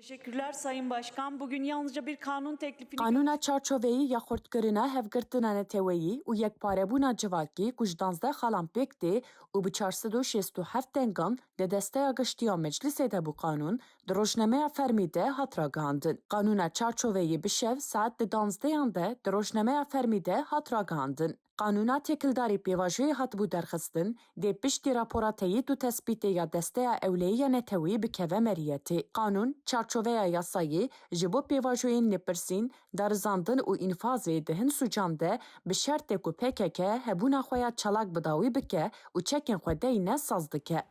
Teşekkürler Sayın Başkan. Bugün yalnızca bir kanun teklifini... Kanuna çarçoveyi ya xurtkirina hevgirtina neteweyî û yekparebûna civakî ku ji 12 xalan pêk tê û bi 467 dengan di desteya giştiya meclisê de bû kanûn di rojnameya fermî de hat ragihandin. Kanûna çarçoveyî bi şev saet di 12 de di rojnameya fermî de hat ragihandin. Kanûna têkildarî pêvajoyê hatibû derxistin, dê piştî rapora teyîd û tespîtê ya desteya ewleyiya netewî bikeve meriyetê. Kanûn, çarçoveya yasayî ji bo pêvajoyên lêpirsîn, darizandin û înfazê di hin sûcan de bi şertê ku PKK hebûna xwe ya çalak bi dawî bike û çekên xwe deyîne saz dike.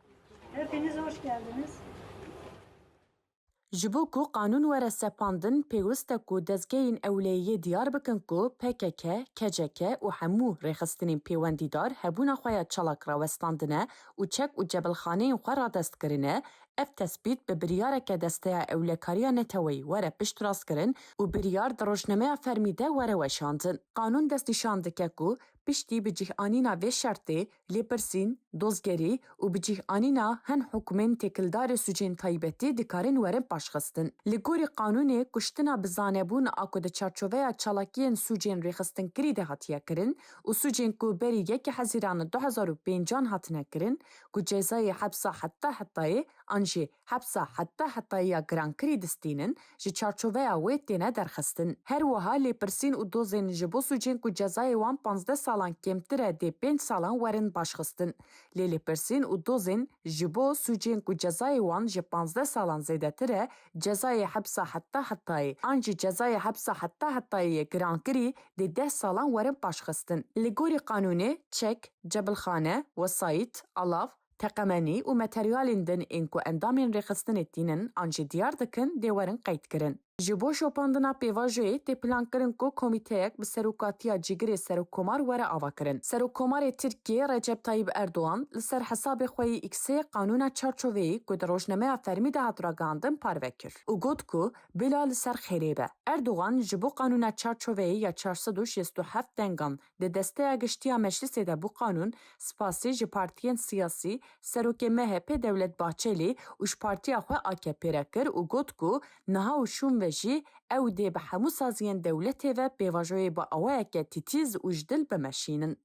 Hepiniz hoş geldiniz. Ji bo ku kanûn were sepandin, pêwîst e ku dezgehên ewleyiyê diyar bikin ku PKK, KCK û hemû rêxistinên pêwendîdar hebûna xwe ya çalak rawestandine û çek û cebelxaneyên xwe radestkirine. Ev tespît bi biryareke desteya ewlekariya neteweyî were piştrast kirin û biryar di rojnameya fermî de were weşandin. Kanûn dest nîşan dike ku piştî bi cîhanîna vê şertê lêpirsîn, dozgerî û bi cîhanîna hin hukmên têkildarê sûcên taybetî dikarin werin paşxistin. Li gorî kanûnê kuştina bi zanebûn a ku di çarçoveya çalakiyên sûcên rêxistinkirî de hatiye kirin û sûcên ku berî 1 Hezîran 2005 hatine kirin ku cezayê hepsa heta hetayê an jî hepsa heta hetayî girankirî distînin ji çarçoveya wê têne derxistin. Her wiha lêpirsîn û dozên ji bo sûcên ku cezayê wan 15 salan kêmtir e dê 5 salan werin paşxistin. Lê lêpirsîn û dozên ji bo sûcên ku cezayê wan ji 15 salan zêdetir e, cezayê hepsa heta hetayî an jî cezayê hepsa heta hetayî girankirî dê 10 salan werin paşxistin. Li gorî kanûnê çek, cebelxane, wesayît, alav, teqemenî û materyalên din ên ku endamên rêxistinê tînin an jî diyar dikin dê werin qeydkirin. Ji bo şopandina pêvajoyê tê plankirin ku komîteyek bi serokatiya cîgirê Serokkomar were avakirin. Serokkomarê Tirkiye Recep Tayyip Erdoğan li ser hesabê xwe yê X'ê kanûna çarçoveyî ku di rojnameya fermî de hat ragihandin parve kir û got ku bila li ser xêrê be. Erdoğan ji bo kanûna çarçoveyî ya 467 dengan di desteya giştiya meclisê de bû kanûn spasî ji partiyên siyasî Serokê MHP Devlet Bahçeli û ji partiya xwe AKP re kir û got ku niha û şûm ve jî ew dê bi hemû saziyên dewletê ve pêvajoyê bi awayeke tîtiz û ji dil bimeşînin.